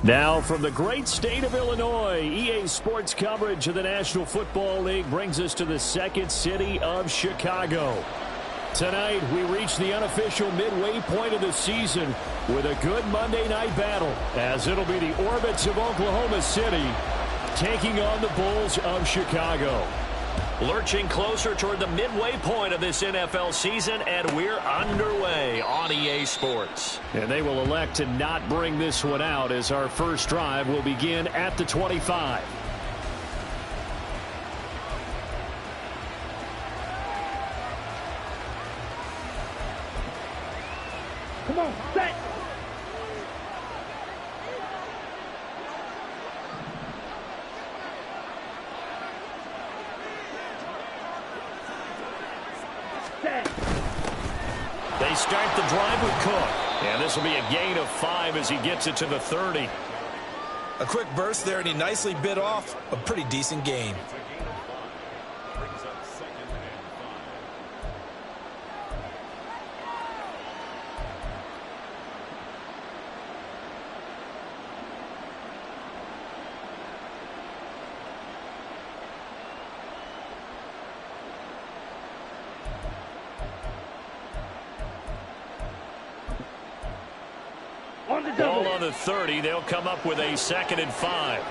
Now from the great state of Illinois, EA Sports coverage of the National Football League brings us to the second city of Chicago. Tonight, we reach the unofficial midway point of the season with a good Monday night battle, as it'll be the Orbits of Oklahoma City taking on the Bulls of Chicago. Lurching closer toward the midway point of this NFL season, and we're underway on EA Sports. And they will elect to not bring this one out, as our first drive will begin at the 25. Come on, set! They start the drive with Cook. And this will be a gain of 5 as he gets it to the 30. A quick burst there, and he nicely bit off a pretty decent gain. Ball on the 30. They'll come up with a 2nd and 5.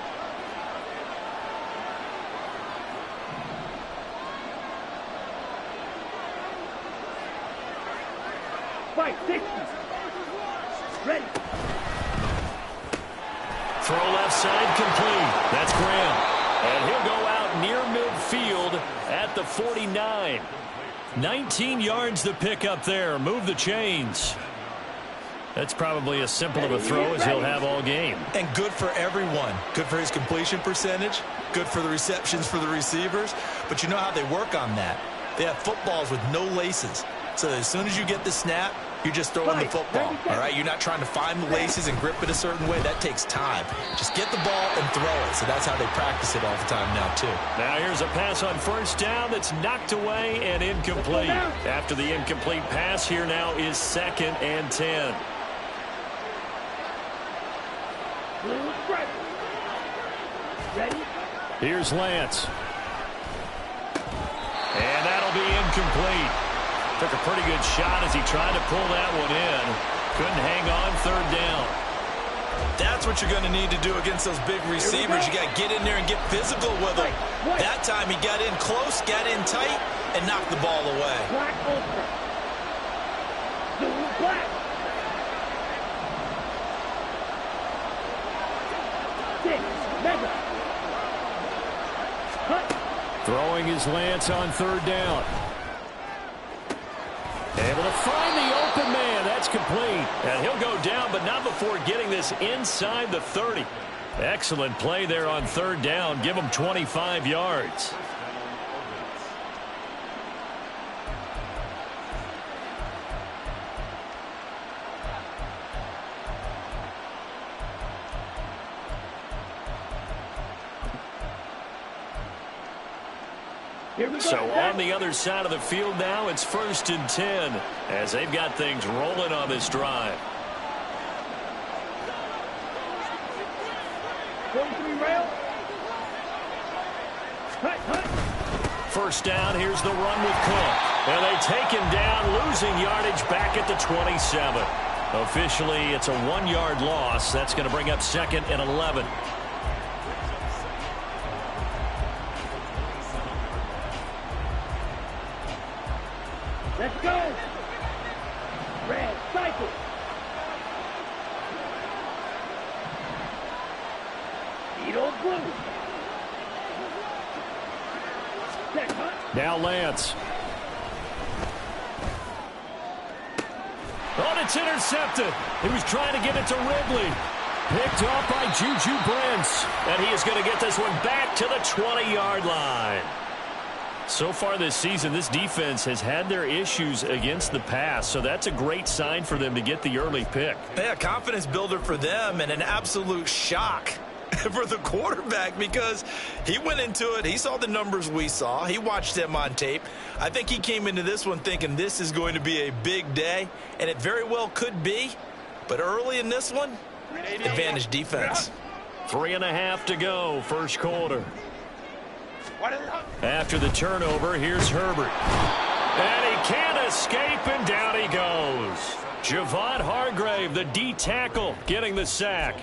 Fight, 60. Ready. Throw left side complete. That's Graham. And he'll go out near midfield at the 49. 19 yards to pick up there. Move the chains. That's probably as simple of a throw as he'll have all game. And good for everyone. Good for his completion percentage. Good for the receptions for the receivers. But you know how they work on that. They have footballs with no laces. So as soon as you get the snap, you're just throwing the football. All right? You're not trying to find the laces and grip it a certain way. That takes time. Just get the ball and throw it. So that's how they practice it all the time now, too. Now here's a pass on first down that's knocked away and incomplete. After the incomplete pass, here now is 2nd and 10. Ready? Here's Lance. And that'll be incomplete. Took a pretty good shot as he tried to pull that one in. Couldn't hang on 3rd down. That's what you're going to need to do against those big receivers. You got to get in there and get physical with them. That time he got in close, got in tight, and knocked the ball away. Black ultra. Blue black. Mega. Throwing his Lance on 3rd down. Able to find the open man. That's complete. And he'll go down, but not before getting this inside the 30. Excellent play there on 3rd down. Give him 25 yards. So on the other side of the field now, it's 1st and 10 as they've got things rolling on this drive. 43 rail. First down, here's the run with Cook. And they take him down, losing yardage back at the 27. Officially, it's a 1-yard loss. That's going to bring up 2nd and 11. Let's go. Red cycle. Beetle blue. Now Lance. Oh, it's intercepted. He was trying to get it to Ridley. Picked off by Juju Brents. And he is going to get this one back to the 20-yard line. So far this season, this defense has had their issues against the pass, so that's a great sign for them to get the early pick. Yeah, confidence builder for them and an absolute shock for the quarterback because he went into it. He saw the numbers we saw. He watched them on tape. I think he came into this one thinking this is going to be a big day, and it very well could be. But early in this one, advantage defense. 3.5 to go, first quarter. After the turnover, here's Herbert. And he can't escape, and down he goes. Javon Hargrave, the D tackle, getting the sack.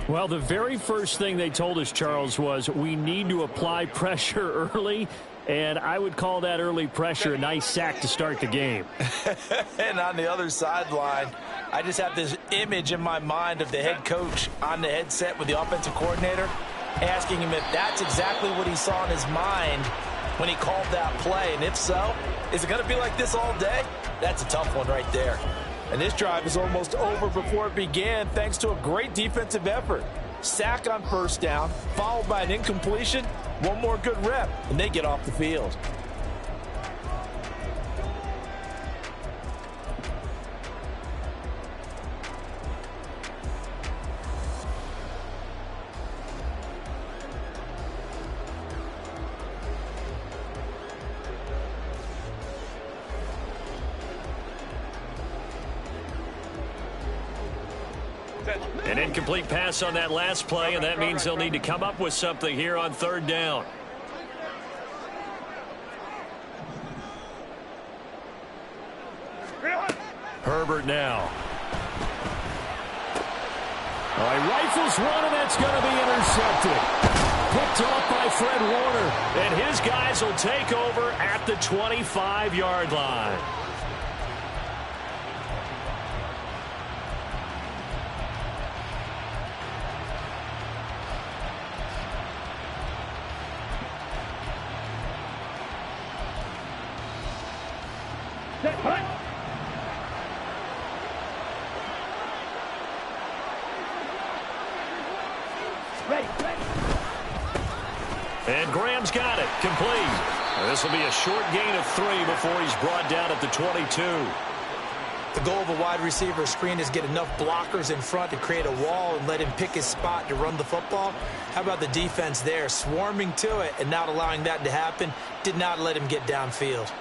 Well, the very first thing they told us, Charles, was we need to apply pressure early, and I would call that early pressure a nice sack to start the game. And on the other sideline, I just have this image in my mind of the head coach on the headset with the offensive coordinator, asking him if that's exactly what he saw in his mind when he called that play. And if so, is it going to be like this all day? That's a tough one right there. And this drive is almost over before it began thanks to a great defensive effort. Sack on first down, followed by an incompletion, one more good rep, and they get off the field. An incomplete pass on that last play, and that means they'll need to come up with something here on third down. Herbert now. Oh, he rifles one, and that's going to be intercepted. Picked off by Fred Warner, and his guys will take over at the 25-yard line. And Graham's got it. Complete. This will be a short gain of 3 before he's brought down at the 22. The goal of a wide receiver screen is get enough blockers in front to create a wall and let him pick his spot to run the football. How about the defense there, swarming to it and not allowing that to happen? Did not let him get downfield.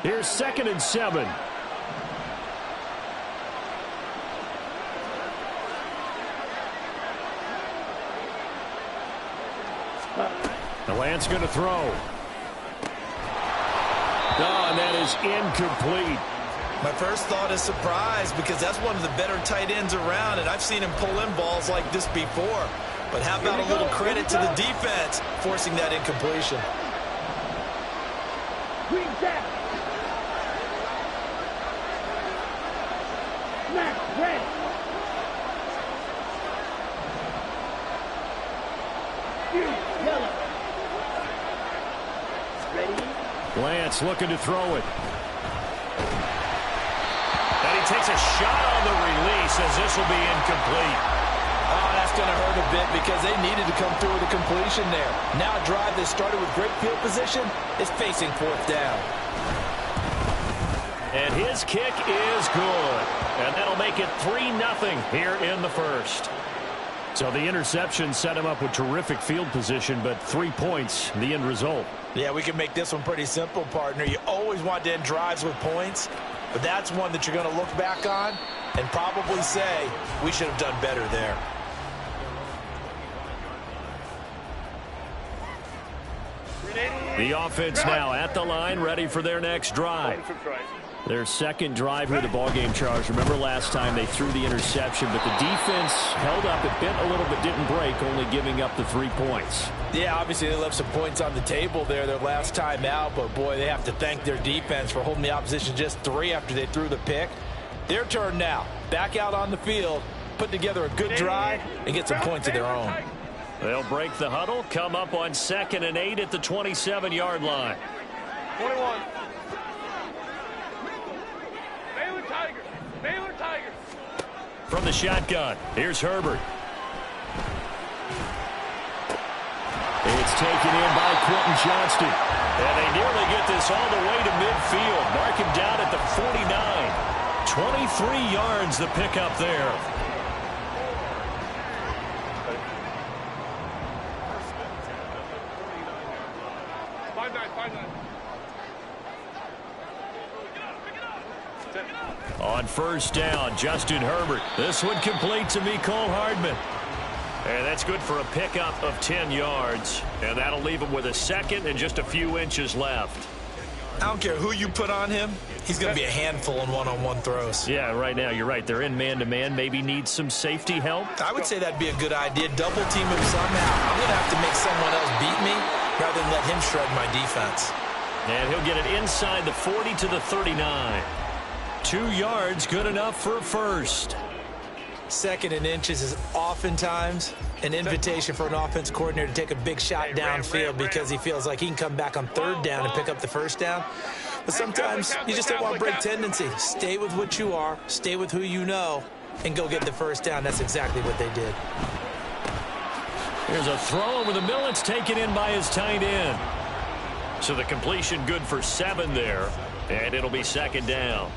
Here's 2nd and 7. The Lance going to throw. Oh, and that is incomplete. My first thought is surprise because that's one of the better tight ends around, and I've seen him pull in balls like this before. But how about a little credit to the defense forcing that incompletion? Green down. Snap, red. Yellow. Ready? Lance looking to throw it. And he takes a shot on the release as this will be incomplete. Oh, that's going to hurt a bit because they needed to come through with a completion there. Now a drive that started with great field position is facing 4th down. And his kick is good. And that'll make it 3-0 here in the first. So the interception set him up with terrific field position, but 3 points, the end result. Yeah, we can make this one pretty simple, partner. You always want to end drives with points, but that's one that you're going to look back on and probably say, we should have done better there. The offense now at the line, ready for their next drive. Their second drive here of the ballgame, Charles. Remember last time they threw the interception, but the defense held up. It bent a little but didn't break, only giving up the 3 points. Yeah, obviously they left some points on the table there their last time out, but boy, they have to thank their defense for holding the opposition just 3 after they threw the pick. Their turn now. Back out on the field, put together a good drive, and get some points of their own. They'll break the huddle, come up on 2nd and 8 at the 27-yard line. 21. Baylor Tigers. Baylor Tigers. From the shotgun, here's Herbert. It's taken in by Quentin Johnston. And they nearly get this all the way to midfield. Mark him down at the 49. 23 yards the pickup there. On first down, Justin Herbert. This one complete to Mecole Hardman. And that's good for a pickup of 10 yards. And that'll leave him with a second and just a few inches left. I don't care who you put on him. He's going to be a handful in one-on-one throws. Yeah, right now, you're right. They're in man-to-man. Maybe need some safety help. I would say that'd be a good idea. Double team him somehow. I'm going to have to make someone else beat me rather than let him shred my defense. And he'll get it inside the 40 to the 39. 2 yards, good enough for a first. Second and inches is oftentimes an invitation for an offense coordinator to take a big shot downfield because he feels like he can come back on third down and pick up the first down. But sometimes you just don't want to break tendency. Stay with what you are, stay with who you know, and go get the first down. That's exactly what they did. Here's a throw over the middle. It's taken in by his tight end. So the completion good for 7 there, and it'll be second down.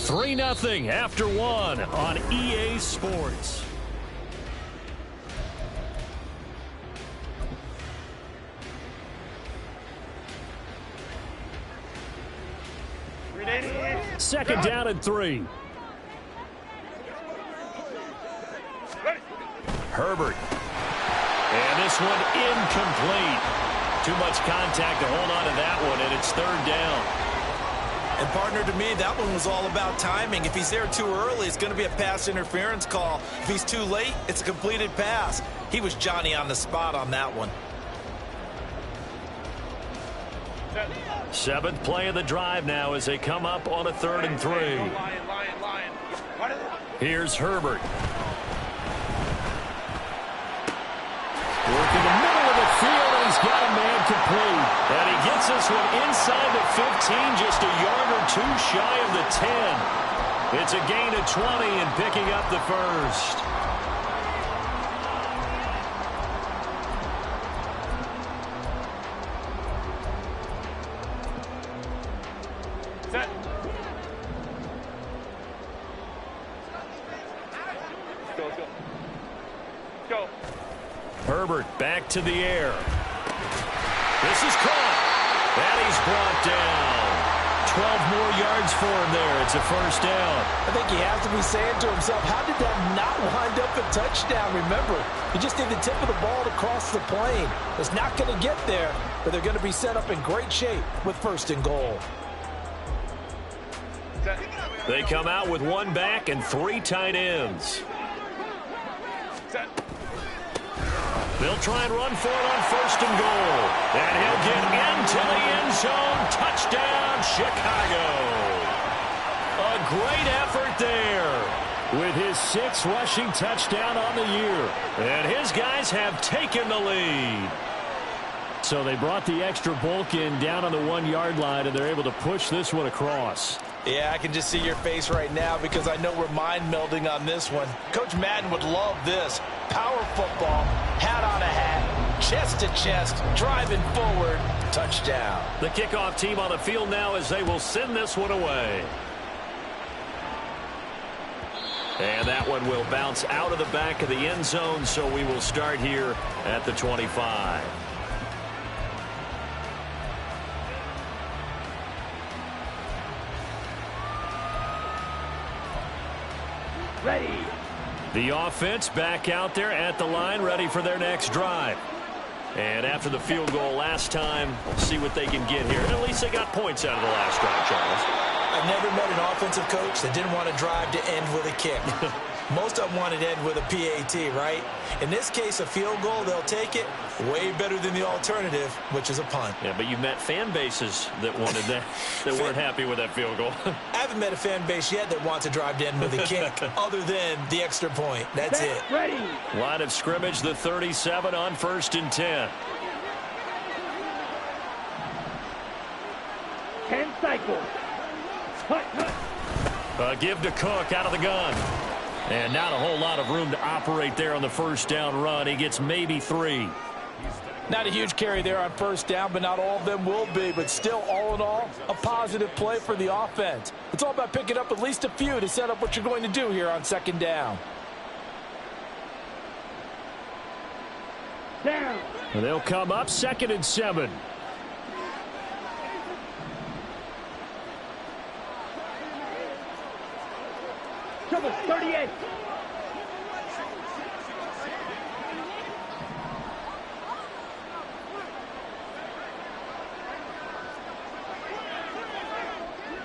3-0 after one on EA Sports. Second down and 3. Herbert. And this one incomplete. Too much contact to hold on to that one, and it's third down. And partner, to me, that one was all about timing. If he's there too early, it's going to be a pass interference call. If he's too late, it's a completed pass. He was Johnny on the spot on that one. Seventh play of the drive now as they come up on a 3rd and 3. Here's Herbert. Work in the middle of the field, and he's got a man complete. And he gets this one inside the 15, just a yard or two shy of the 10. It's a gain of 20 and picking up the first. Set. Let's go. Go. Herbert back to the air. This is caught. And he's brought down. 12 more yards for him there. It's a first down. I think he has to be saying to himself, how did that not wind up a touchdown? Remember, you just need the tip of the ball to cross the plane. It's not going to get there, but they're going to be set up in great shape with 1st and goal. They come out with one back and 3 tight ends. Set. They'll try and run for it on 1st and goal. And he'll get into the end zone. Touchdown, Chicago. A great effort there with his 6th rushing touchdown on the year. And his guys have taken the lead. So they brought the extra bulk in down on the 1-yard line, and they're able to push this one across. Yeah, I can just see your face right now because I know we're mind melding on this one. Coach Madden would love this. Power football, hat on a hat, chest to chest, driving forward, touchdown. The kickoff team on the field now as they will send this one away. And that one will bounce out of the back of the end zone, so we will start here at the 25. Ready. The offense back out there at the line, ready for their next drive. And after the field goal last time, see what they can get here. And at least they got points out of the last drive, Charles. I've never met an offensive coach that didn't want to drive to end with a kick. Most of them wanted to end with a PAT, right? In this case, a field goal, they'll take it. Way better than the alternative, which is a punt. Yeah, but you met fan bases that wanted that, that weren't happy with that field goal. I haven't met a fan base yet that wants to drive to end with a kick other than the extra point. That's it. Ready. Line of scrimmage, the 37 on 1st and 10. 10 cycles. Give to Cook out of the gun. And not a whole lot of room to operate there on the 1st down run. He gets maybe 3. Not a huge carry there on 1st down, but not all of them will be. But still, all in all, a positive play for the offense. It's all about picking up at least a few to set up what you're going to do here on 2nd down. Down. And they'll come up 2nd and 7. Trouble 38.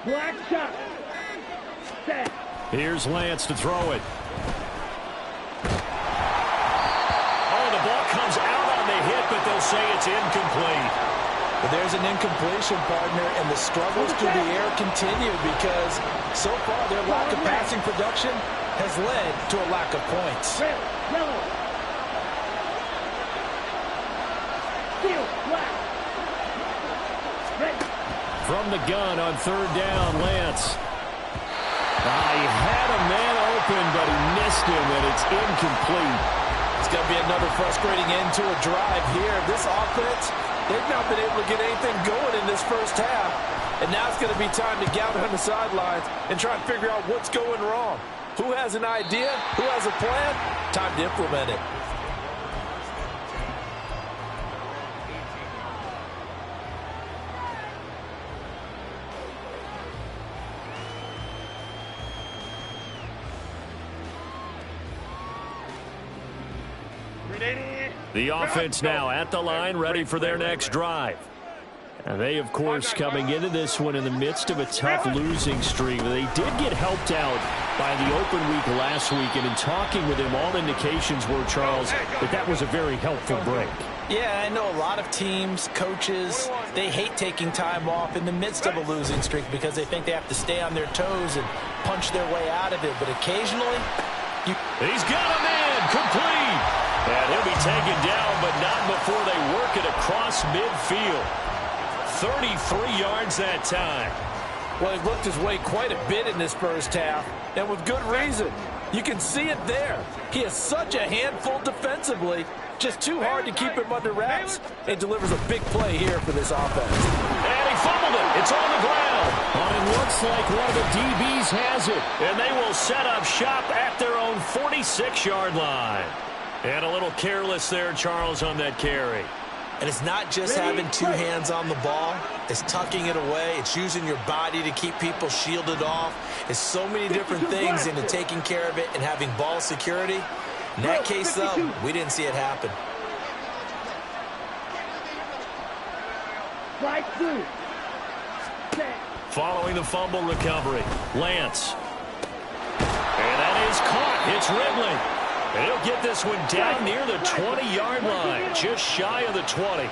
Black shot. Set. Here's Lance to throw it. Oh, the ball comes out on the hit, but they'll say it's incomplete. But there's an incompletion, partner, and the struggles through the air continue because so far their lack of passing production has led to a lack of points. Red, yellow. Steel, black. Red. From the gun on 3rd down, Lance. He had a man open, but he missed him, and it's incomplete. It's going to be another frustrating end to a drive here. This offense, they've not been able to get anything going in this 1st half. And now it's going to be time to gather on the sidelines and try and figure out what's going wrong. Who has an idea? Who has a plan? Time to implement it. The offense now at the line, ready for their next drive. And they, of course, coming into this one in the midst of a tough losing streak. They did get helped out by the open week last week, and in talking with him, all indications were, Charles, that was a very helpful break. Yeah, I know a lot of teams, coaches, they hate taking time off in the midst of a losing streak because they think they have to stay on their toes and punch their way out of it. But occasionally, he's got a man complete. And he'll be taken down, but not before they work it across midfield. 33 yards that time. Well, he looked his way quite a bit in this first half, and with good reason. You can see it there. He is such a handful defensively, just too hard to keep him under wraps, and delivers a big play here for this offense. And he fumbled it. It's on the ground. Oh, it looks like one of the DBs has it, and they will set up shop at their own 46-yard line. And a little careless there, Charles, on that carry. And it's not just having two hands on the ball. It's tucking it away. It's using your body to keep people shielded off. It's so many different things into taking care of it and having ball security. In that case, though, we didn't see it happen. Following the fumble recovery, Lance. And that is caught. It's Ridley. And he'll get this one down near the 20-yard line, just shy of the 20.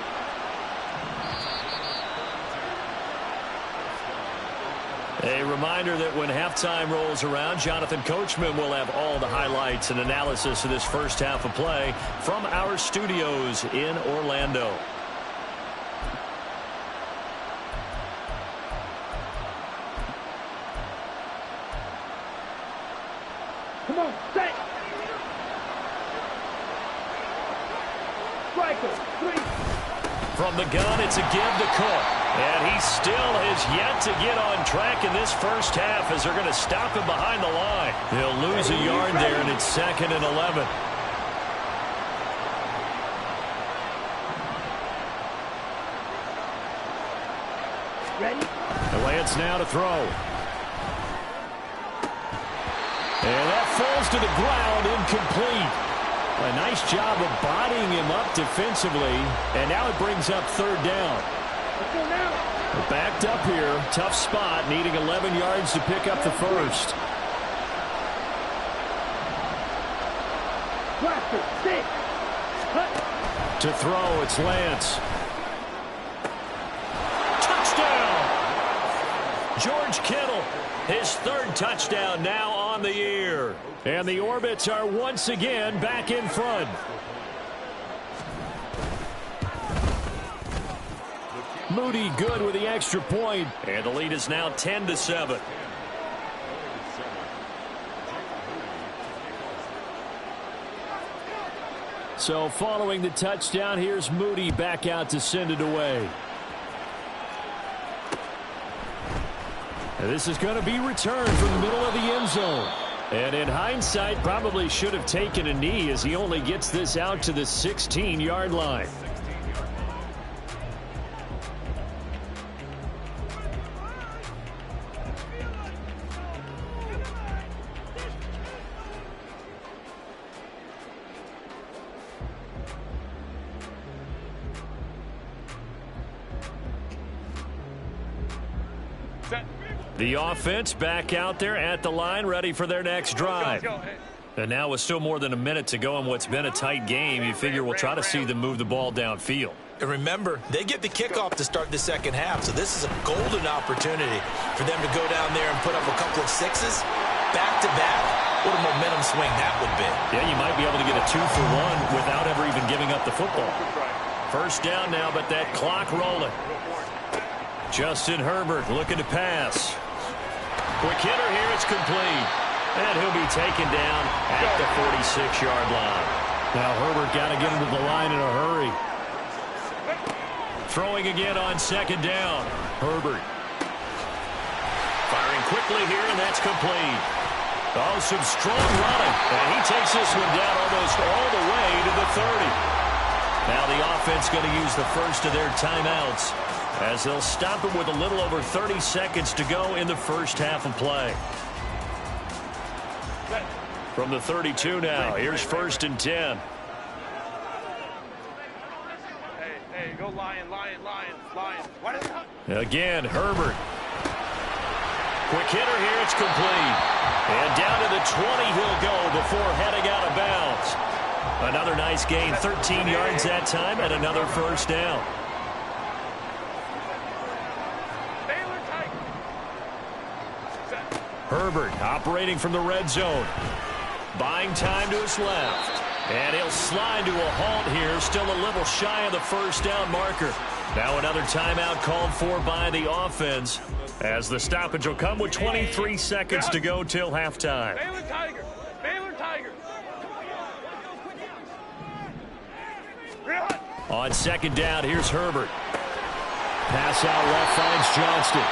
A reminder that when halftime rolls around, Jonathan Coachman will have all the highlights and analysis of this first half of play from our studios in Orlando. Come on, set. From the gun, it's a give to Cook. And he still has yet to get on track in this first half as they're going to stop him behind the line. They'll lose a yard there, and it's 2nd and 11. Ready? The Lance now to throw. And that falls to the ground, incomplete. A nice job of bodying him up defensively, and now it brings up 3rd down. Let's go now. We're backed up here, tough spot, needing 11 yards to pick up the first. Blaster, 6. Cut. To throw, it's Lance. Touchdown! George Kittle, his 3rd touchdown now on the year. And the Orbits are once again back in front. Moody good with the extra point. And the lead is now 10-7. So following the touchdown, here's Moody back out to send it away. And this is going to be returned from the middle of the end zone. And in hindsight, probably should have taken a knee as he only gets this out to the 16-yard line. The offense back out there at the line, ready for their next drive. And now with still more than a minute to go in what's been a tight game, you figure we'll try to see them move the ball downfield. And remember, they get the kickoff to start the second half, so this is a golden opportunity for them to go down there and put up a couple of sixes back-to-back. What a momentum swing that would be. Yeah, you might be able to get a 2-for-1 without ever even giving up the football. First down now, but that clock rolling. Justin Herbert looking to pass. Quick hitter here, it's complete. And he'll be taken down at the 46-yard line. Now Herbert got to get him to the line in a hurry. Throwing again on 2nd down. Herbert. quickly here, and that's complete. Oh, some strong running. And he takes this one down almost all the way to the 30. Now the offense going to use the first of their timeouts as they'll stop it with a little over 30 seconds to go in the first half of play. From the 32 now, here's 1st and 10. Hey, go Lion. What is it? Again, Herbert. Quick hitter here, it's complete. And down to the 20 he'll go before heading out of bounds. Another nice gain, 13 yards that time, and another first down. Herbert operating from the red zone. Buying time to his left. And he'll slide to a halt here, still a little shy of the first down marker. Now another timeout called for by the offense, as the stoppage will come with 23 seconds to go till halftime. Baylor Tiger. On second down, here's Herbert. Pass out left finds Johnston.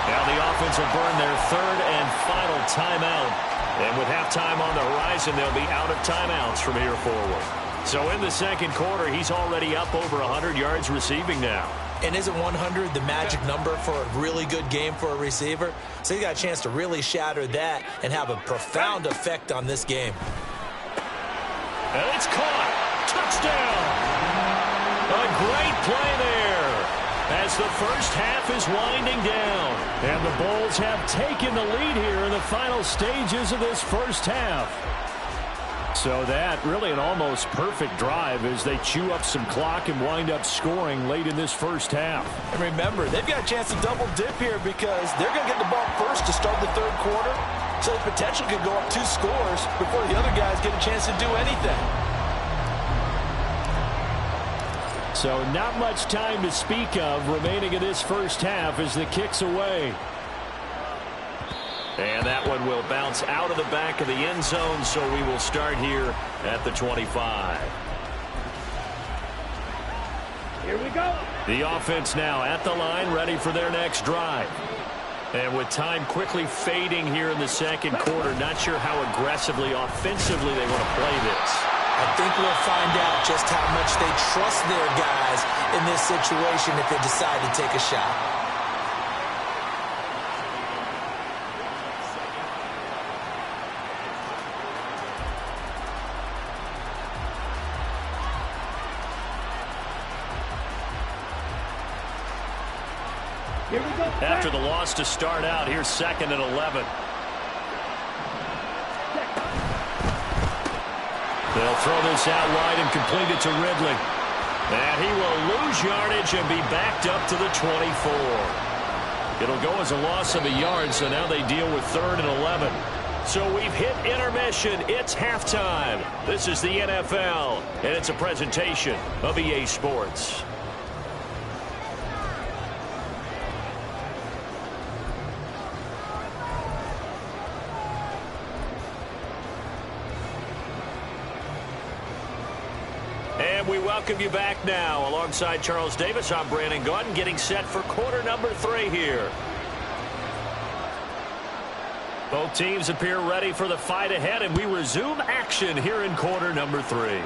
Now the offense will burn their third and final timeout. And with halftime on the horizon, they'll be out of timeouts from here forward. So in the second quarter, he's already up over 100 yards receiving now. And isn't 100 the magic number for a really good game for a receiver? So he got a chance to really shatter that and have a profound effect on this game. And it's caught. Touchdown. A great play there as the first half is winding down. And the Bulls have taken the lead here in the final stages of this first half. So that really an almost perfect drive as they chew up some clock and wind up scoring late in this first half. And remember, they've got a chance to double dip here because they're going to get the ball first to start the third quarter. So the potential could go up 2 scores before the other guys get a chance to do anything. So not much time to speak of remaining in this first half as the kick's away. And that one will bounce out of the back of the end zone, so we will start here at the 25. Here we go. The offense now at the line, ready for their next drive. And with time quickly fading here in the second quarter, not sure how aggressively, offensively they want to play this. I think we'll find out just how much they trust their guys in this situation if they decide to take a shot. Here we go. After the loss to start out, here's 2nd and 11. They'll throw this out wide and complete it to Ridley. And he will lose yardage and be backed up to the 24. It'll go as a loss of a yard, so now they deal with 3rd and 11. So we've hit intermission. It's halftime. This is the NFL, and it's a presentation of EA Sports. And we welcome you back now. Alongside Charles Davis, I'm Brandon Gaudin, getting set for quarter number 3 here. Both teams appear ready for the fight ahead, and we resume action here in quarter number 3.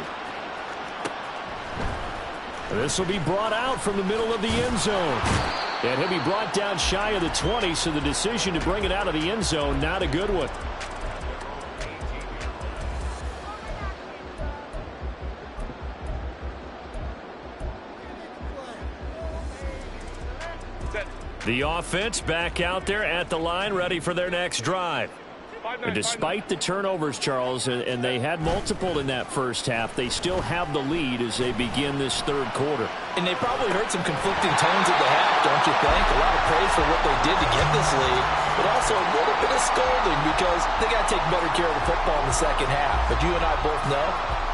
This will be brought out from the middle of the end zone. And he'll be brought down shy of the 20, so the decision to bring it out of the end zone, not a good one. The offense back out there at the line, ready for their next drive. And despite the turnovers, Charles, and they had multiple in that first half, they still have the lead as they begin this third quarter. And they probably heard some conflicting tones at the half, don't you think? A lot of praise for what they did to get this lead, but also a little bit of scolding because they got to take better care of the football in the second half. But you and I both know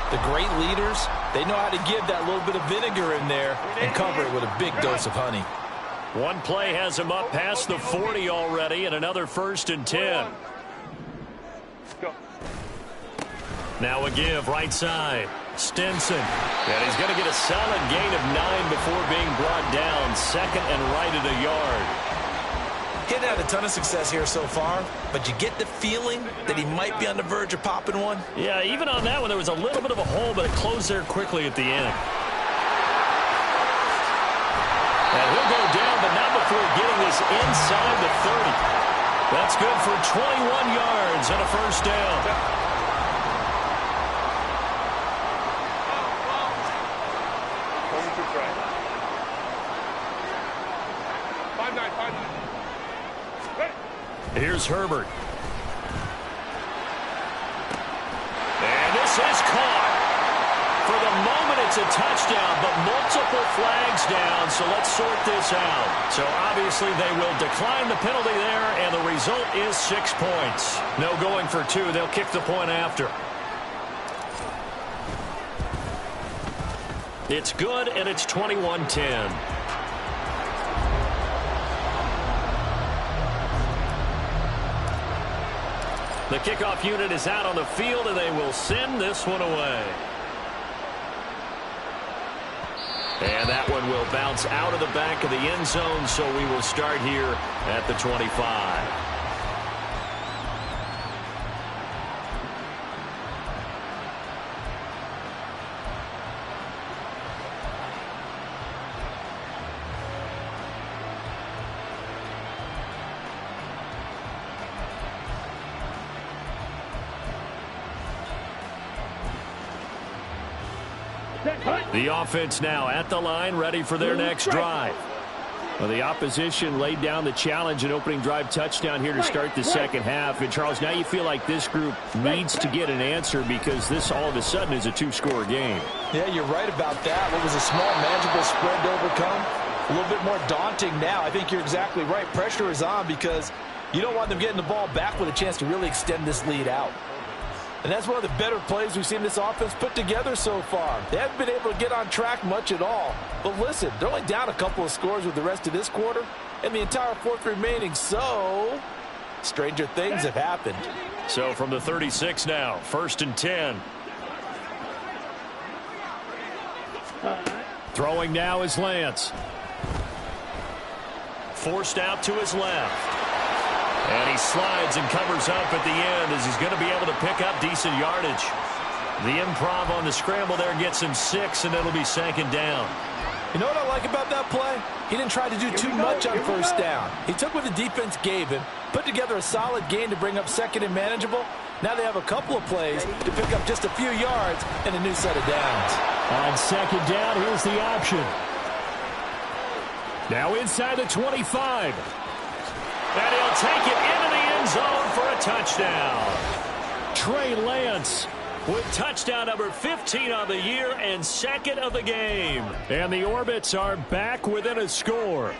the great leaders, they know how to give that little bit of vinegar in there and cover it with a big dose of honey. One play has him up past the 40 already, and another 1st and 10. Go. Now a give right side. Stinson. And he's going to get a solid gain of 9 before being brought down. 2nd and right at a yard. He hadn't had a ton of success here so far, but you get the feeling that he might be on the verge of popping one. Yeah, even on that one, there was a little bit of a hole, but it closed there quickly at the end. And he'll go down, but not before getting this inside the 30. That's good for 21 yards and a first down. Here's Herbert. And this is caught. For the moment, it's a touchdown, but multiple flags down, so let's sort this out. So obviously they will decline the penalty there, and the result is 6 points. No going for 2. They'll kick the point after. It's good, and it's 21-10. The kickoff unit is out on the field, and they will send this one away. And that one will bounce out of the back of the end zone, so we will start here at the 25. The offense now at the line, ready for their next drive. Well, the opposition laid down the challenge and opening drive touchdown here to start the second half. And, Charles, now you feel like this group needs to get an answer because this all of a sudden is a 2-score game. Yeah, you're right about that. What was a small, manageable spread to overcome? A little bit more daunting now. I think you're exactly right. Pressure is on because you don't want them getting the ball back with a chance to really extend this lead out. And that's one of the better plays we've seen this offense put together so far. They haven't been able to get on track much at all. But listen, they're only down a couple of scores with the rest of this quarter and the entire fourth remaining. So, stranger things have happened. So from the 36 now, 1st and 10. Throwing now is Lance. Forced out to his left. And he slides and covers up at the end as he's going to be able to pick up decent yardage. The improv on the scramble there gets him 6, and it'll be 2nd down. You know what I like about that play? He didn't try to do too much on first down. He took what the defense gave him, put together a solid gain to bring up 2nd and manageable. Now they have a couple of plays to pick up just a few yards and a new set of downs. On 2nd down, here's the option. Now inside the 25. And he'll take it into the end zone for a touchdown. Trey Lance with touchdown number 15 on the year and 2nd of the game. And the Orbits are back within a score.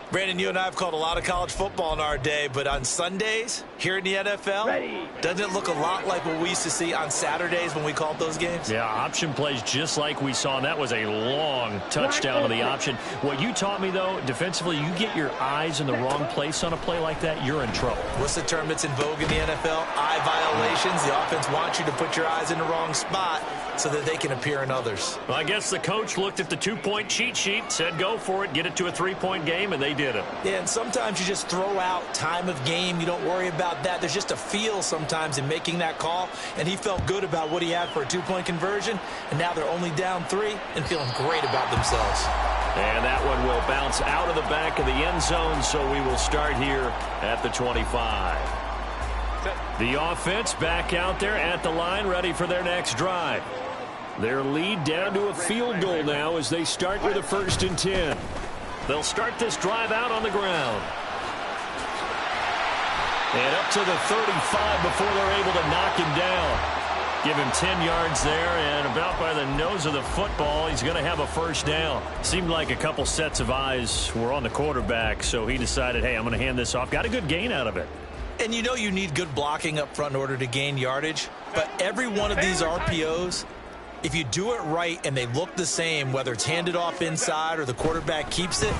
Brandon, you and I have called a lot of college football in our day, but on Sundays here in the NFL, doesn't it look a lot like what we used to see on Saturdays when we called those games? Yeah, option plays just like we saw, and that was a long touchdown on the option. What you taught me, though, defensively, you get your eyes in the wrong place on a play like that, you're in trouble. What's the term that's in vogue in the NFL? Eye violations. The offense wants you to put your eyes in the wrong spot so that they can appear in others. Well, I guess the coach looked at the 2-point cheat sheet, said go for it, get it to a 3-point game, and they did it. Yeah, and sometimes you just throw out time of game. You don't worry about that. There's just a feel sometimes in making that call, and he felt good about what he had for a 2-point conversion, and now they're only down 3 and feeling great about themselves. And that one will bounce out of the back of the end zone, so we will start here at the 25. The offense back out there at the line, ready for their next drive. Their lead down to a field goal now as they start with a 1st and 10. They'll start this drive out on the ground. And up to the 35 before they're able to knock him down. Give him 10 yards there, and about by the nose of the football, he's going to have a 1st down. Seemed like a couple sets of eyes were on the quarterback, so he decided, hey, I'm going to hand this off. Got a good gain out of it. And you know you need good blocking up front in order to gain yardage, but every one of these RPOs, if you do it right and they look the same, whether it's handed off inside or the quarterback keeps it,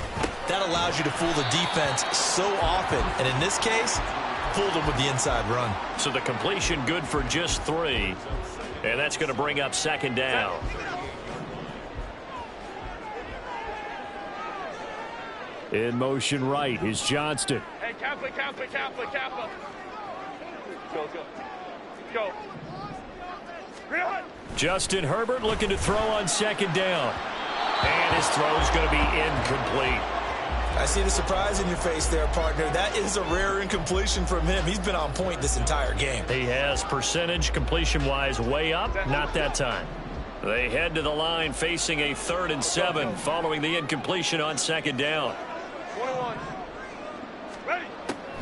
that allows you to fool the defense so often. And in this case, fooled them with the inside run. So the completion good for just 3. And that's going to bring up 2nd down. In motion right is Johnston. Hey, Kappa. Go. Real. Justin Herbert looking to throw on second down. And his throw is going to be incomplete. I see the surprise in your face there, partner. That is a rare incompletion from him. He's been on point this entire game. He has percentage completion-wise way up. Not that time. They head to the line facing a 3rd and 7 following the incompletion on second down. 21. Ready.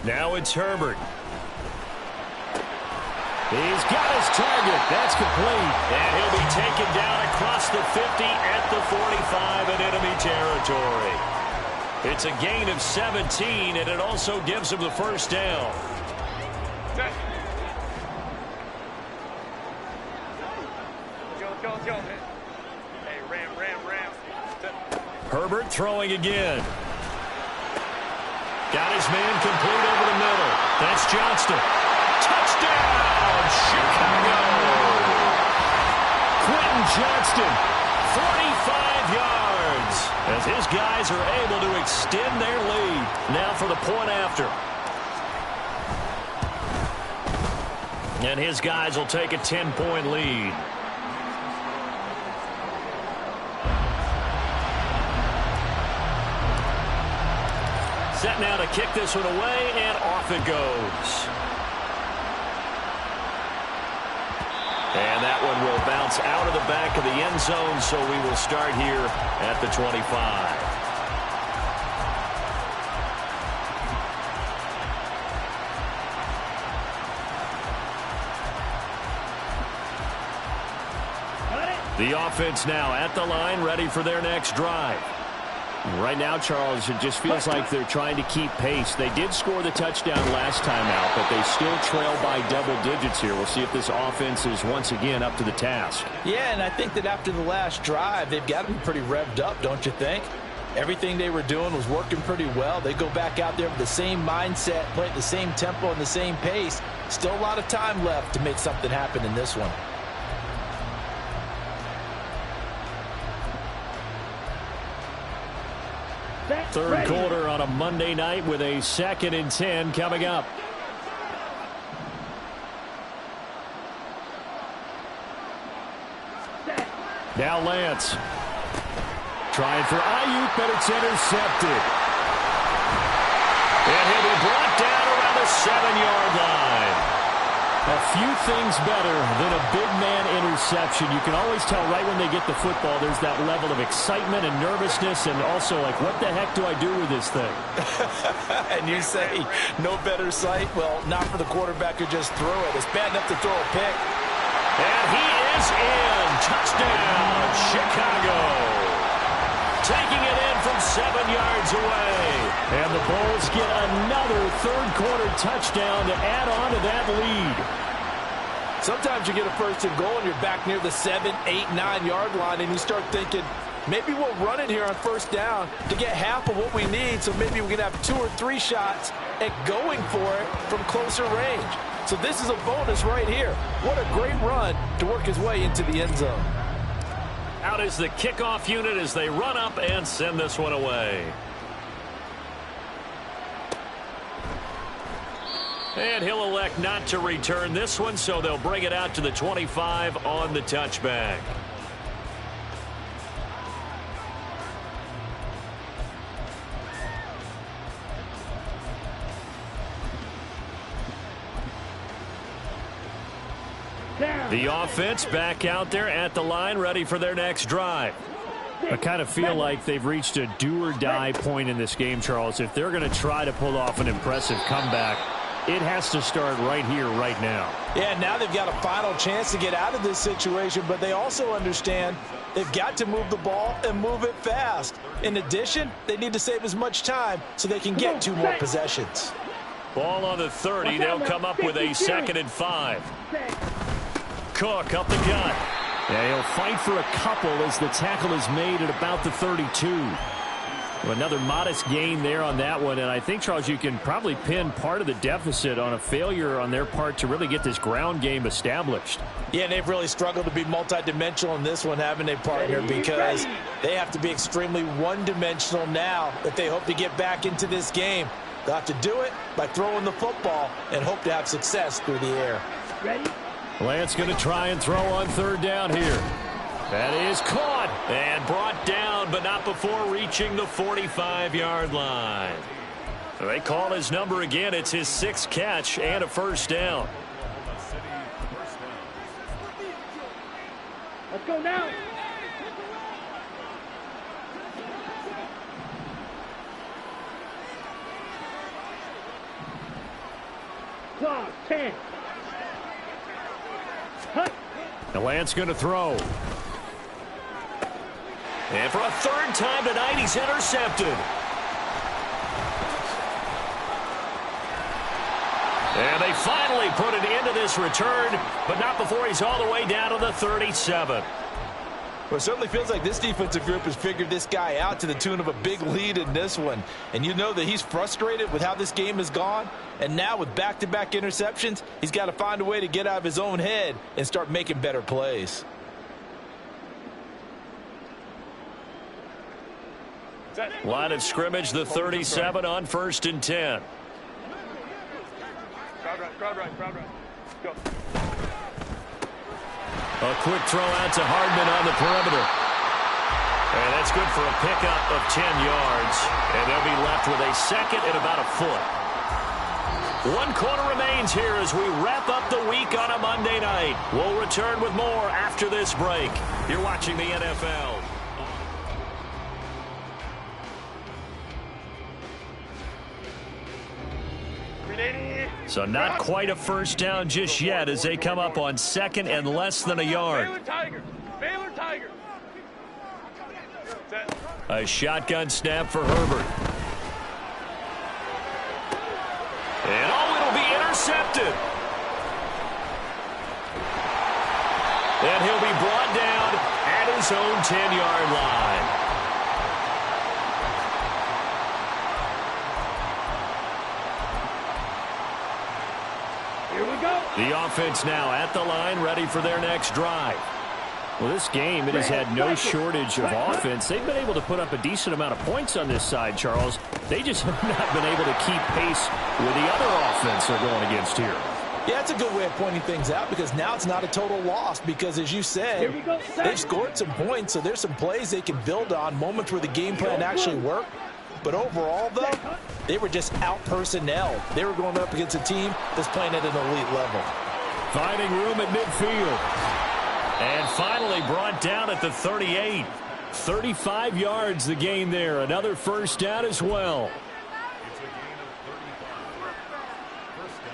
Now it's Herbert. He's got his target. That's complete. And he'll be taken down across the 50 at the 45 in enemy territory. It's a gain of 17, and it also gives him the first down. Set. Let's go. Hey, ram. Set. Herbert throwing again. Got his man complete over the middle. That's Johnston. Touchdown, Chicago! Quentin Johnston, 45 yards, as his guys are able to extend their lead. Now for the point after. And his guys will take a 10-point lead. Set now to kick this one away, and off it goes. And that one will bounce out of the back of the end zone, so we will start here at the 25. The offense now at the line, ready for their next drive. Right now, Charles, it just feels like they're trying to keep pace. They did score the touchdown last time out, but they still trail by double digits here. We'll see if this offense is once again up to the task. Yeah, and I think that after the last drive, they've got to be pretty revved up, don't you think? Everything they were doing was working pretty well. They go back out there with the same mindset, play at the same tempo and the same pace. Still a lot of time left to make something happen in this one. Third quarter on a Monday night with a 2nd and 10 coming up. Now Lance. Trying for Ayuk, but it's intercepted. And he'll be brought down around the 7-yard line. A few things better than a big man interception. You can always tell right when they get the football, there's that level of excitement and nervousness, and also like, what the heck do I do with this thing? And you say, no better sight? Well, not for the quarterback who just threw it. It's bad enough to throw a pick. And he is in. Touchdown, Chicago. Taking it in from 7 yards away. And the Bulls get another third-quarter touchdown to add on to that lead. Sometimes you get a first and goal and you're back near the 7, 8, 9-yard line, and you start thinking, maybe we'll run it here on first down to get half of what we need, so maybe we can have 2 or 3 shots at going for it from closer range. So this is a bonus right here. What a great run to work his way into the end zone. Out is the kickoff unit as they run up and send this one away. And he'll elect not to return this one, so they'll bring it out to the 25 on the touchback. The offense back out there at the line, ready for their next drive. I kind of feel like they've reached a do-or-die point in this game, Charles. If they're going to try to pull off an impressive comeback, it has to start right here, right now. Yeah, now they've got a final chance to get out of this situation, but they also understand they've got to move the ball and move it fast. In addition, they need to save as much time so they can get 2 more possessions. Ball on the 30. They'll come up with a 2nd and 5. Cook up the gut. Yeah, he'll fight for a couple as the tackle is made at about the 32. Another modest gain there on that one, and I think, Charles, you can probably pin part of the deficit on a failure on their part to really get this ground game established. Yeah, and they've really struggled to be multidimensional in this one, haven't they, partner? Because they have to be extremely one-dimensional now if they hope to get back into this game. They'll have to do it by throwing the football and hope to have success through the air. Ready? Lance going to try and throw on third down here. That is caught and brought down, but not before reaching the 45-yard line. They call his number again. It's his 6th catch and a first down. Let's go now. Clock 10. Hut. Now Lance going to throw. And for a 3rd time tonight, he's intercepted. And they finally put an end to this return, but not before he's all the way down to the 37. Well, it certainly feels like this defensive group has figured this guy out to the tune of a big lead in this one. And you know that he's frustrated with how this game has gone. And now with back-to-back interceptions, he's got to find a way to get out of his own head and start making better plays. Line of scrimmage, the 37 on 1st and 10. Crowd right. Go. A quick throw out to Hardman on the perimeter. And that's good for a pickup of 10 yards. And they'll be left with a 2nd and about a foot. 1 quarter remains here as we wrap up the week on a Monday night. We'll return with more after this break. You're watching the NFL. So not quite a first down just yet as they come up on 2nd and less than a yard. Baylor Tigers. A shotgun snap for Herbert. And it'll be intercepted. And he'll be brought down at his own 10-yard line. The offense now at the line, ready for their next drive. Well, this game, it has had no shortage of offense. They've been able to put up a decent amount of points on this side, Charles. They just have not been able to keep pace with the other offense they're going against here. Yeah, it's a good way of pointing things out because now it's not a total loss because, as you said, they've scored some points, so there's some plays they can build on, moments where the game plan actually worked. But overall, though, they were just out-personnel. They were going up against a team that's playing at an elite level. Finding room at midfield. And finally brought down at the 38. 35 yards the gain there. Another first down as well.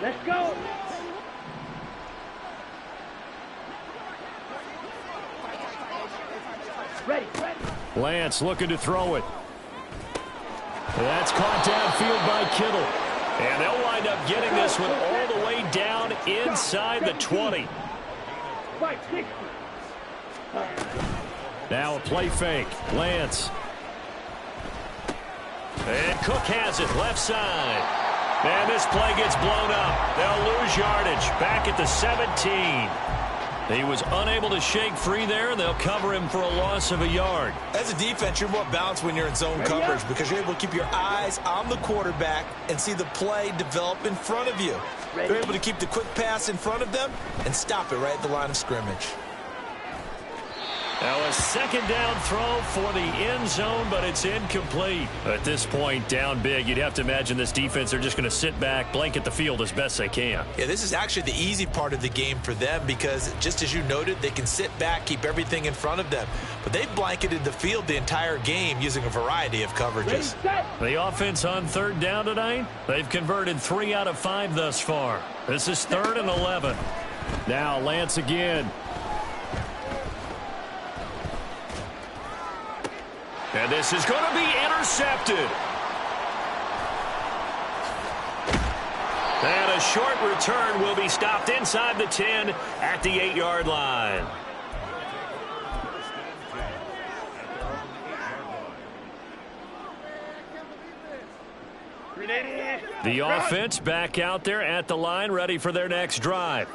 Let's go. Ready. Lance looking to throw it. That's caught downfield by Kittle. And they'll wind up getting this one all the way down inside the 20. Now a play fake. Lance. And Cook has it left side. And this play gets blown up. They'll lose yardage back at the 17. He was unable to shake free there. They'll cover him for a loss of a yard. As a defense, you're more balanced when you're in zone coverage because you're able to keep your eyes on the quarterback and see the play develop in front of you. You're able to keep the quick pass in front of them and stop it right at the line of scrimmage. Now a second down throw for the end zone, but it's incomplete. At this point, down big, you'd have to imagine this defense are just going to sit back, blanket the field as best they can. Yeah, this is actually the easy part of the game for them because, just as you noted, they can sit back, keep everything in front of them. But they've blanketed the field the entire game using a variety of coverages. The offense on third down tonight, they've converted 3 out of 5 thus far. This is 3rd and 11. Now Lance again. And this is going to be intercepted. And a short return will be stopped inside the 10 at the 8-yard line. The offense back out there at the line, ready for their next drive.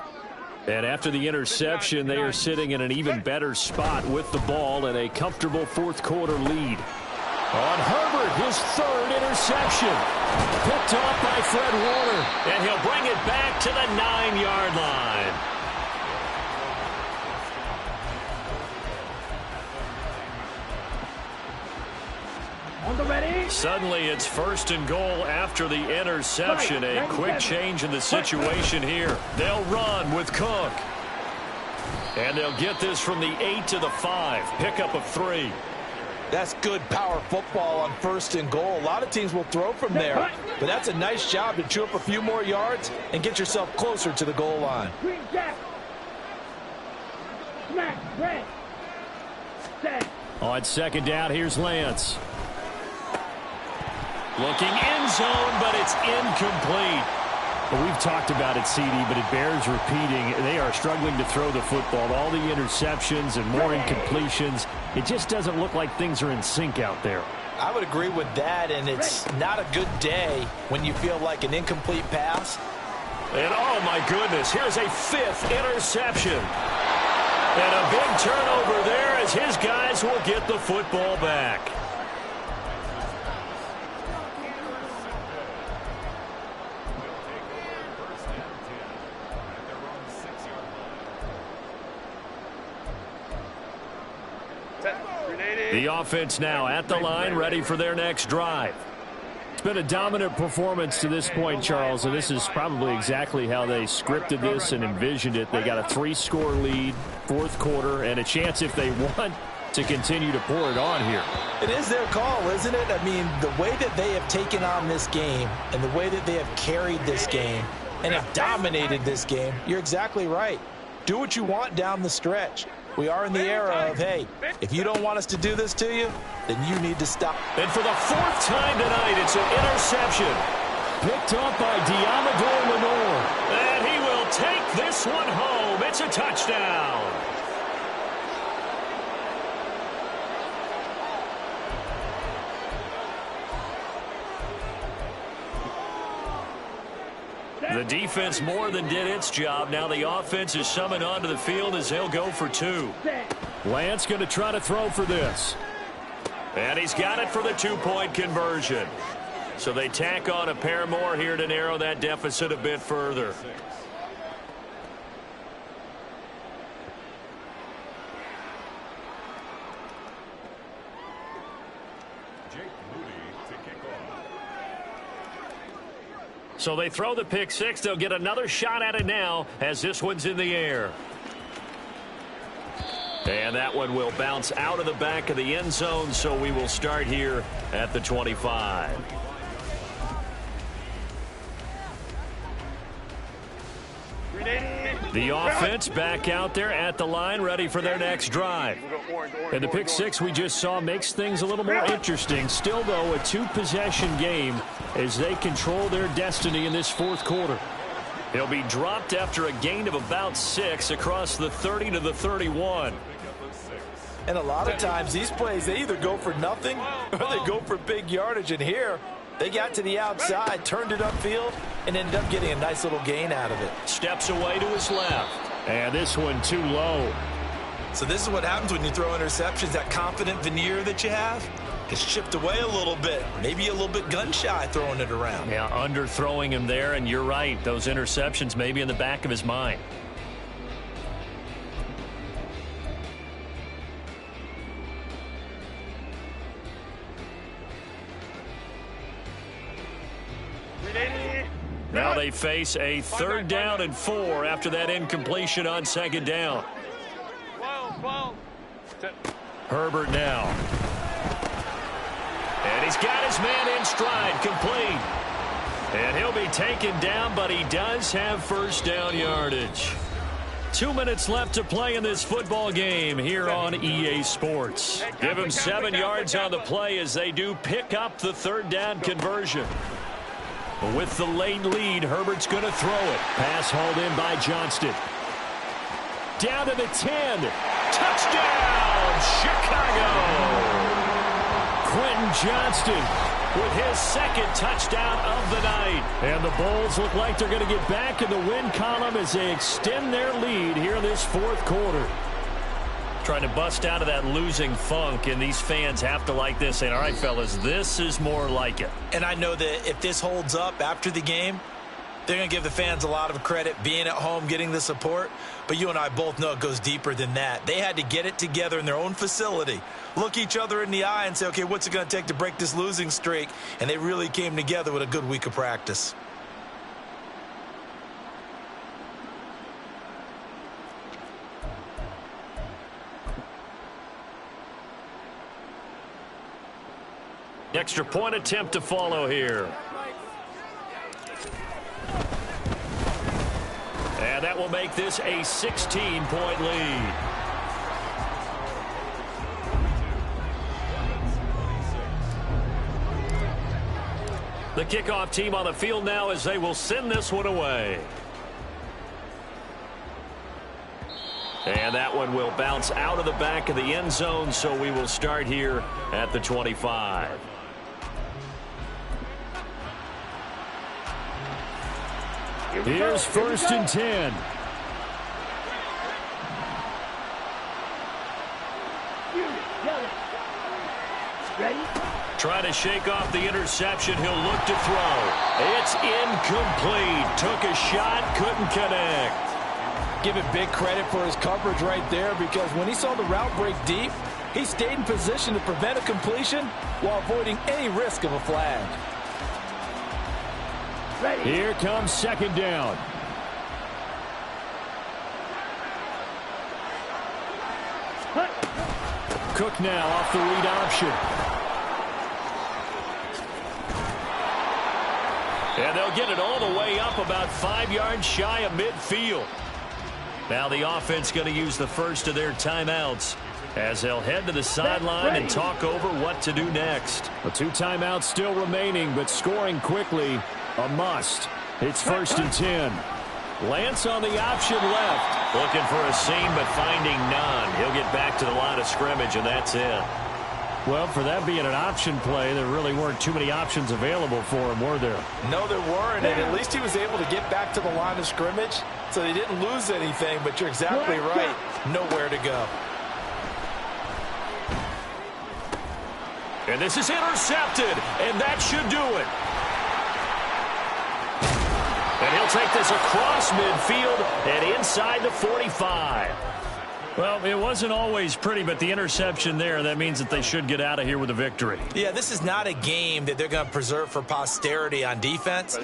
And after the interception, they are sitting in an even better spot with the ball and a comfortable fourth quarter lead. On Herbert, his third interception. Picked off by Fred Warner, and he'll bring it back to the 9-yard line. On the ready. Suddenly, it's first and goal after the interception. A quick change in the situation here. They'll run with Cook. And they'll get this from the 8 to the 5. Pickup of 3. That's good power football on first and goal. A lot of teams will throw from there, but that's a nice job to chew up a few more yards and get yourself closer to the goal line. Green jack. Smack. Red. Set. On second down, here's Lance. Looking end zone, but it's incomplete. Well, we've talked about it, CD, but it bears repeating. They are struggling to throw the football. All the interceptions and more incompletions. It just doesn't look like things are in sync out there. I would agree with that, and it's not a good day when you feel like an incomplete pass. And oh my goodness, here's a 5th interception. And a big turnover there as his guys will get the football back. The offense now at the line, ready for their next drive. It's been a dominant performance to this point, Charles, and this is probably exactly how they scripted this and envisioned it. They got a 3-score lead, fourth quarter, and a chance, if they want, to continue to pour it on here. It is their call, isn't it? I mean, the way that they have taken on this game and the way that they have carried this game and have dominated this game, you're exactly right. Do what you want down the stretch. We are in the era of, hey, if you don't want us to do this to you, then you need to stop. And for the 4th time tonight, it's an interception. Picked off by Diamador Lenore. And he will take this one home. It's a touchdown. The defense more than did its job. Now the offense is summoned onto the field as they'll go for 2. Lance going to try to throw for this. And he's got it for the 2-point conversion. So they tack on a pair more here to narrow that deficit a bit further. So they throw the pick 6. They'll get another shot at it now as this one's in the air. And that one will bounce out of the back of the end zone, so we will start here at the 25. The offense back out there at the line, ready for their next drive. And the pick 6 we just saw makes things a little more interesting. Still, though, a 2-possession game as they control their destiny in this fourth quarter. He'll be dropped after a gain of about 6 across the 30 to the 31. And a lot of times these plays, they either go for nothing or they go for big yardage. And here, they got to the outside, turned it upfield, and ended up getting a nice little gain out of it. Steps away to his left. And this one too low. So this is what happens when you throw interceptions. That confident veneer that you have gets chipped away a little bit. Maybe a little bit gun-shy throwing it around. Yeah, underthrowing him there, and you're right. Those interceptions may be in the back of his mind. Now they face a 3rd down and 4 after that incompletion on 2nd down. Herbert now. And he's got his man in stride, complete. And he'll be taken down, but he does have first down yardage. 2 minutes left to play in this football game here on EA Sports. Give him 7 yards on the play as they do pick up the 3rd down conversion. With the late lead, Herbert's going to throw it. Pass hauled in by Johnston. Down to the 10. Touchdown, Chicago! Quentin Johnston with his second touchdown of the night. And the Bulls look like they're going to get back in the win column as they extend their lead here this fourth quarter. Trying to bust out of that losing funk, and these fans have to like this. And all right, fellas, this is more like it. And I know that if this holds up after the game, they're going to give the fans a lot of credit, being at home, getting the support. But you and I both know it goes deeper than that. They had to get it together in their own facility, look each other in the eye and say, okay, what's it going to take to break this losing streak? And they really came together with a good week of practice. Extra point attempt to follow here. And that will make this a 16-point lead. The kickoff team on the field now as they will send this one away. And that one will bounce out of the back of the end zone, so we will start here at the 25. Here's first and 10. Ready? Trying to shake off the interception. He'll look to throw. It's incomplete. Took a shot, couldn't connect. Give it big credit for his coverage right there, because when he saw the route break deep, he stayed in position to prevent a completion while avoiding any risk of a flag. Ready. Here comes second down. Cook now off the read option. And they'll get it all the way up about 5 yards shy of midfield. Now the offense going to use the first of their timeouts as they'll head to the sideline and talk over what to do next. The 2 timeouts still remaining, but scoring quickly a must. It's first and 10. Lance on the option left. Looking for a seam, but finding none. He'll get back to the line of scrimmage, and that's it. Well, for that being an option play, there really weren't too many options available for him, were there? No, there weren't, and at least he was able to get back to the line of scrimmage, so they didn't lose anything, but you're exactly right. Nowhere to go. And this is intercepted, and that should do it. And he'll take this across midfield and inside the 45. Well, it wasn't always pretty, but the interception there, that means that they should get out of here with a victory. Yeah, this is not a game that they're going to preserve for posterity on defense,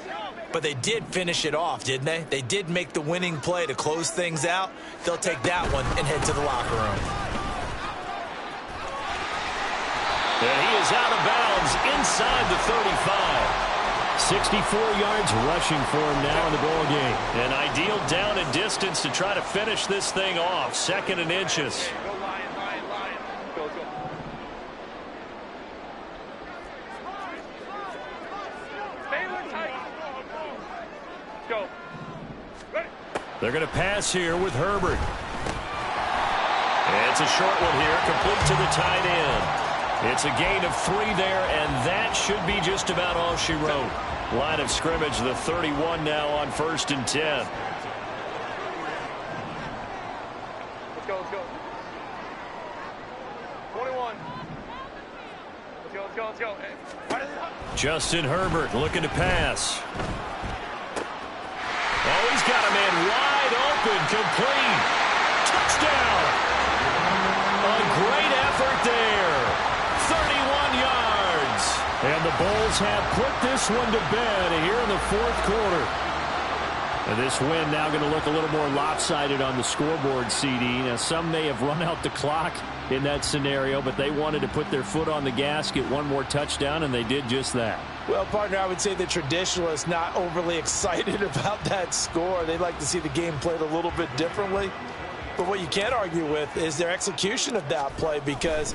but they did finish it off, didn't they? They did make the winning play to close things out. They'll take that one and head to the locker room. And he is out of bounds inside the 35. 64 yards rushing for him now in the ball game. An ideal down and distance to try to finish this thing off. 2nd and inches. Go, Lion, Lion, Lion. Go, go. Baylor tight. Go. Ready. They're going to pass here with Herbert. And it's a short one here, complete to the tight end. It's a gain of 3 there, and that should be just about all she wrote. Line of scrimmage, the 31 now on first and 10. Let's go, let's go. 21. Let's go, let's go, let's go. Hey. Justin Herbert looking to pass. Oh, he's got a man wide open, complete. Touchdown! A great effort there. 31 yards. And the Bulls have put this one to bed here in the fourth quarter. And this win now going to look a little more lopsided on the scoreboard, CD. Now, some may have run out the clock in that scenario, but they wanted to put their foot on the gas, get one more touchdown, and they did just that. Well, partner, I would say the traditionalists not overly excited about that score. They'd like to see the game played a little bit differently. But what you can't argue with is their execution of that play, because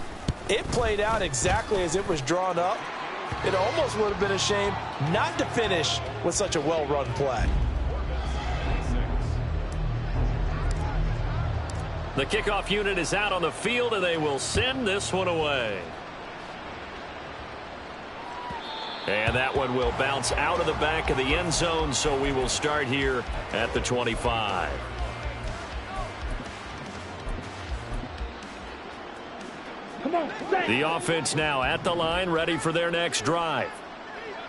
it played out exactly as it was drawn up. It almost would have been a shame not to finish with such a well-run play. The kickoff unit is out on the field, and they will send this one away. And that one will bounce out of the back of the end zone, so we will start here at the 25. The offense now at the line, ready for their next drive.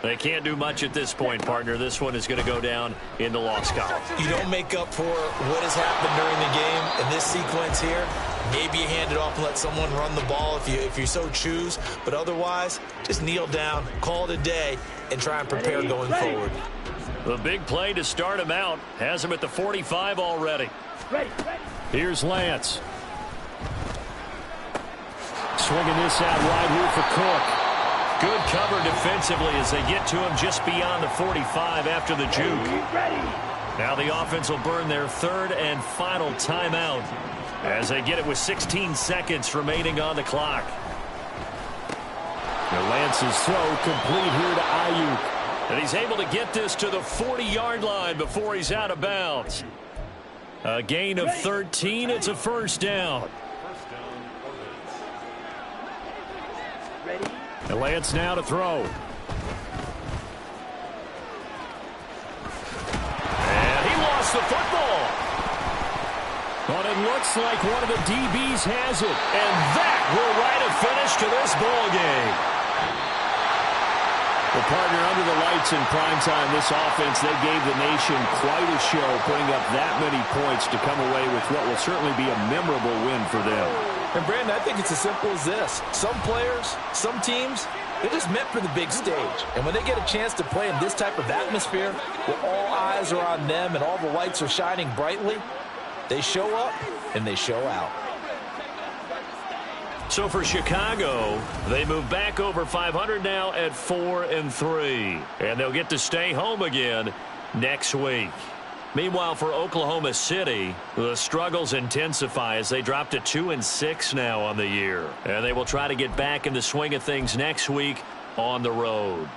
They can't do much at this point, partner. This one is going to go down in the loss column. You don't make up for what has happened during the game in this sequence here. Maybe you hand it off and let someone run the ball if you so choose. But otherwise, just kneel down, call it a day, and try and prepare going forward. The big play to start him out has him at the 45 already. Here's Lance. Swinging this out wide here for Cook. Good cover defensively as they get to him just beyond the 45 after the juke. Now the offense will burn their third and final timeout as they get it with 16 seconds remaining on the clock. Now Lance's throw complete here to Ayuk. And he's able to get this to the 40-yard line before he's out of bounds. A gain of 13. It's a first down. And Lance now to throw. And he lost the football. But it looks like one of the DBs has it. And that will write a finish to this ball game. Well, partner, under the lights in primetime, this offense, they gave the nation quite a show, putting up that many points to come away with what will certainly be a memorable win for them. And, Brandon, I think it's as simple as this. Some players, some teams, they're just meant for the big stage. And when they get a chance to play in this type of atmosphere, where all eyes are on them and all the lights are shining brightly, they show up and they show out. So for Chicago, they move back over 500 now at 4-3. And they'll get to stay home again next week. Meanwhile, for Oklahoma City, the struggles intensify as they drop to 2-6 now on the year. And they will try to get back in the swing of things next week on the road.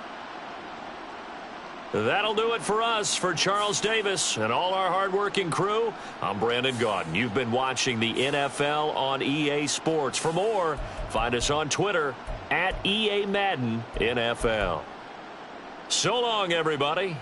That'll do it for us. For Charles Davis and all our hardworking crew, I'm Brandon Gaudin. You've been watching the NFL on EA Sports. For more, find us on Twitter at EA Madden NFL. So long, everybody.